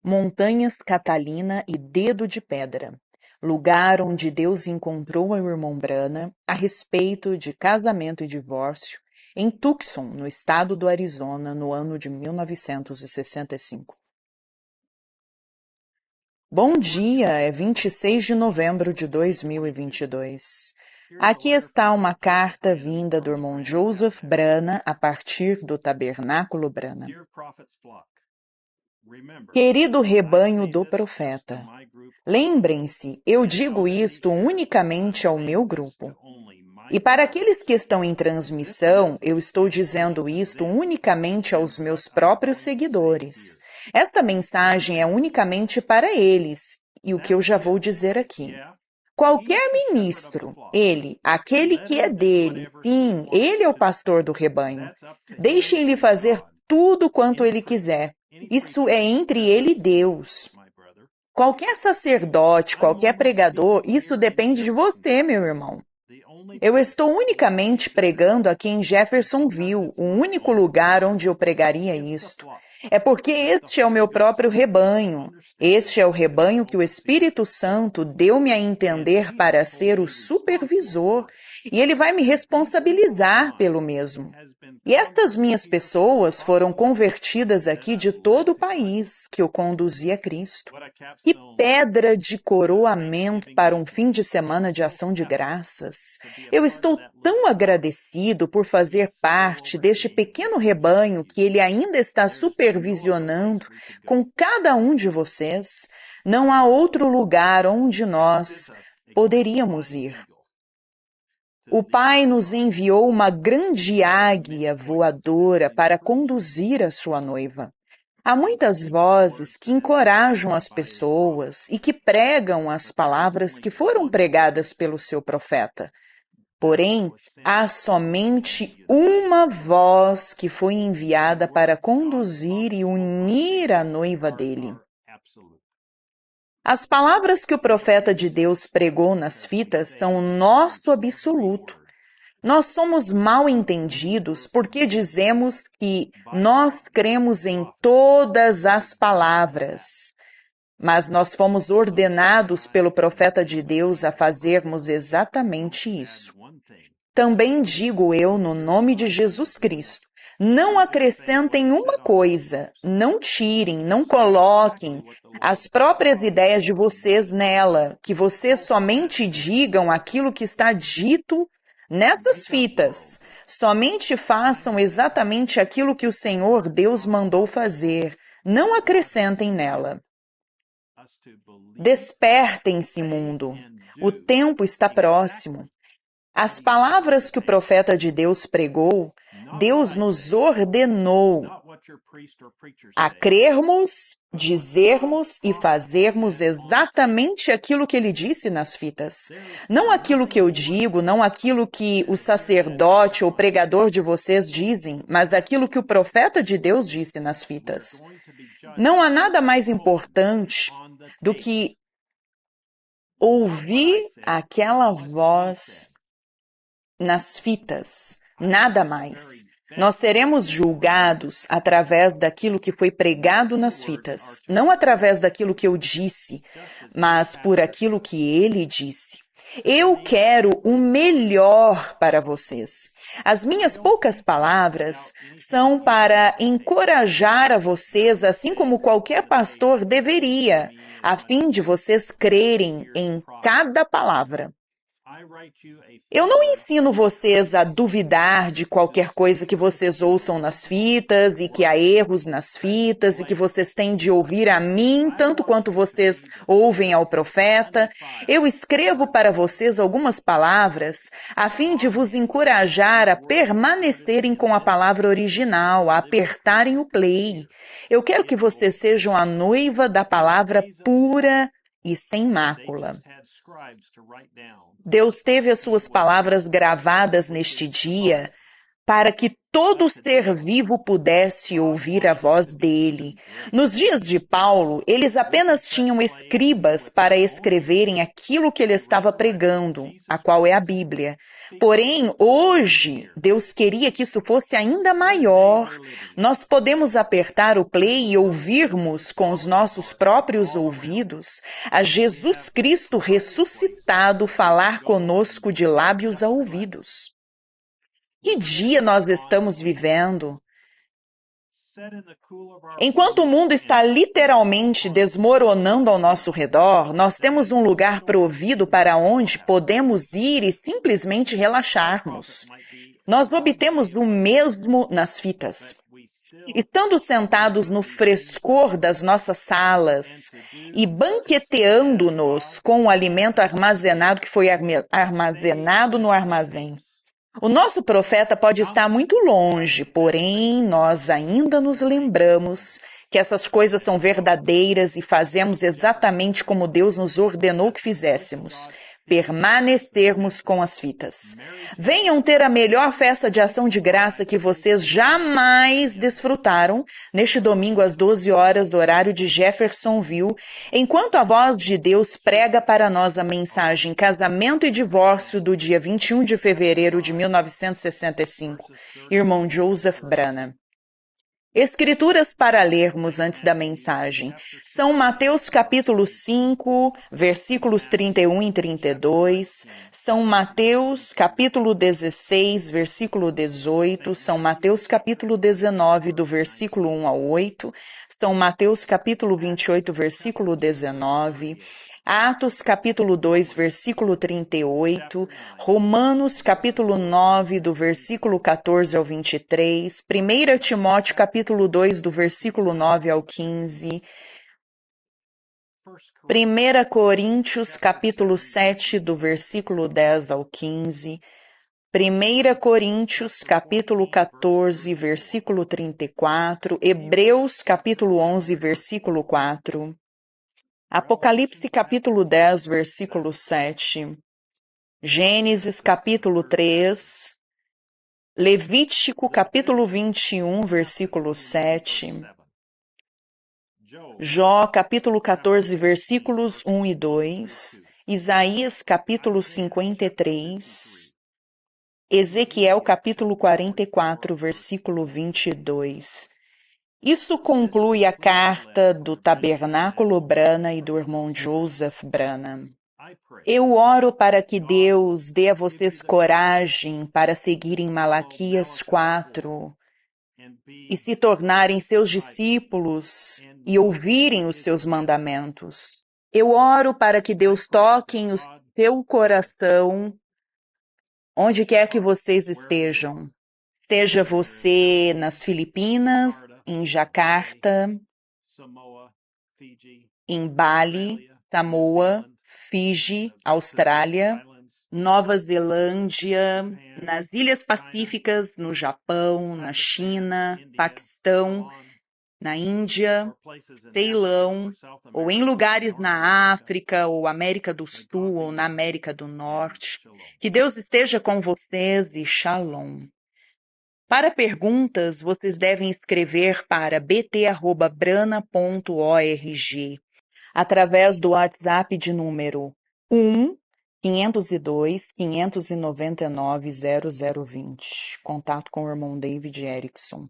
Montanhas Catalina e Dedo de Pedra, lugar onde Deus encontrou o irmão Branham a respeito de casamento e divórcio, em Tucson, no estado do Arizona, no ano de 1965. Bom dia, é 26 de novembro de 2022. Aqui está uma carta vinda do irmão Joseph Branham a partir do Tabernáculo Branham. Querido rebanho do profeta, lembrem-se, eu digo isto unicamente ao meu grupo. E para aqueles que estão em transmissão, eu estou dizendo isto unicamente aos meus próprios seguidores. Esta mensagem é unicamente para eles, e o que eu já vou dizer aqui. Qualquer ministro, aquele que é dele, sim, ele é o pastor do rebanho. Deixem-lhe fazer tudo quanto ele quiser. Isso é entre ele e Deus. Qualquer sacerdote, qualquer pregador, isso depende de você, meu irmão. Eu estou unicamente pregando aqui em Jeffersonville, o único lugar onde eu pregaria isto. É porque este é o meu próprio rebanho. Este é o rebanho que o Espírito Santo deu-me a entender para ser o supervisor, e ele vai me responsabilizar pelo mesmo. E estas minhas pessoas foram convertidas aqui de todo o país que eu conduzi a Cristo. Que pedra de coroamento para um fim de semana de ação de graças! Eu estou tão agradecido por fazer parte deste pequeno rebanho que ele ainda está supervisionando com cada um de vocês. Não há outro lugar onde nós poderíamos ir. O Pai nos enviou uma grande águia voadora para conduzir a sua noiva. Há muitas vozes que encorajam as pessoas e que pregam as palavras que foram pregadas pelo seu profeta. Porém, há somente uma voz que foi enviada para conduzir e unir a noiva dele. As palavras que o profeta de Deus pregou nas fitas são o nosso absoluto. Nós somos mal entendidos porque dizemos que nós cremos em todas as palavras, mas nós fomos ordenados pelo profeta de Deus a fazermos exatamente isso. Também digo eu, no nome de Jesus Cristo, não acrescentem uma coisa, não tirem, não coloquem as próprias ideias de vocês nela, que vocês somente digam aquilo que está dito nessas fitas. Somente façam exatamente aquilo que o Senhor Deus mandou fazer. Não acrescentem nela. Despertem-se, mundo. O tempo está próximo. As palavras que o profeta de Deus pregou, Deus nos ordenou a crermos, dizermos e fazermos exatamente aquilo que ele disse nas fitas. Não aquilo que eu digo, não aquilo que o sacerdote ou pregador de vocês dizem, mas aquilo que o profeta de Deus disse nas fitas. Não há nada mais importante do que ouvir aquela voz nas fitas, nada mais. Nós seremos julgados através daquilo que foi pregado nas fitas, não através daquilo que eu disse, mas por aquilo que ele disse. Eu quero o melhor para vocês. As minhas poucas palavras são para encorajar a vocês, assim como qualquer pastor deveria, a fim de vocês crerem em cada palavra. Eu não ensino vocês a duvidar de qualquer coisa que vocês ouçam nas fitas e que há erros nas fitas e que vocês têm de ouvir a mim tanto quanto vocês ouvem ao profeta. Eu escrevo para vocês algumas palavras a fim de vos encorajar a permanecerem com a palavra original, a apertarem o play. Eu quero que vocês sejam a noiva da palavra pura e sem mácula. Deus teve as suas palavras gravadas neste dia para que todo ser vivo pudesse ouvir a voz dele. Nos dias de Paulo, eles apenas tinham escribas para escreverem aquilo que ele estava pregando, a qual é a Bíblia. Porém, hoje, Deus queria que isso fosse ainda maior. Nós podemos apertar o play e ouvirmos com os nossos próprios ouvidos a Jesus Cristo ressuscitado falar conosco de lábios a ouvidos. Que dia nós estamos vivendo? Enquanto o mundo está literalmente desmoronando ao nosso redor, nós temos um lugar provido para onde podemos ir e simplesmente relaxarmos. Nós obtemos o mesmo nas fitas. Estando sentados no frescor das nossas salas e banqueteando-nos com o alimento armazenado que foi armazenado no armazém. O nosso profeta pode estar muito longe, porém nós ainda nos lembramos que essas coisas são verdadeiras e fazemos exatamente como Deus nos ordenou que fizéssemos, permanecermos com as fitas. Venham ter a melhor festa de ação de graça que vocês jamais desfrutaram neste domingo às 12 horas do horário de Jeffersonville, enquanto a voz de Deus prega para nós a mensagem Casamento e Divórcio do dia 21 de fevereiro de 1965, irmão Joseph Branham. Escrituras para lermos antes da mensagem. São Mateus capítulo 5, versículos 31 e 32. São Mateus capítulo 16, versículo 18. São Mateus capítulo 19, do versículo 1 ao 8. São Mateus capítulo 28, versículo 19. Atos capítulo 2, versículo 38, Romanos capítulo 9, do versículo 14 ao 23, 1 Timóteo capítulo 2, do versículo 9 ao 15, 1 Coríntios capítulo 7, do versículo 10 ao 15, 1 Coríntios capítulo 14, versículo 34, Hebreus capítulo 11, versículo 4, Apocalipse capítulo 10, versículo 7, Gênesis capítulo 3, Levítico capítulo 21, versículo 7, Jó capítulo 14, versículos 1 e 2, Isaías capítulo 53, Ezequiel capítulo 44, versículo 22. Isso conclui a carta do Tabernáculo Branham e do irmão Joseph Branham. Eu oro para que Deus dê a vocês coragem para seguirem Malaquias 4 e se tornarem seus discípulos e ouvirem os seus mandamentos. Eu oro para que Deus toque em o seu coração onde quer que vocês estejam. Seja você nas Filipinas, em Jacarta, em Bali, Samoa, Fiji, Austrália, Nova Zelândia, nas Ilhas Pacíficas, no Japão, na China, Paquistão, na Índia, Ceilão, ou em lugares na África, ou América do Sul, ou na América do Norte. Que Deus esteja com vocês e Shalom. Para perguntas, vocês devem escrever para bt@brana.org através do WhatsApp de número 1-502-599-0020. Contato com o irmão David Erickson.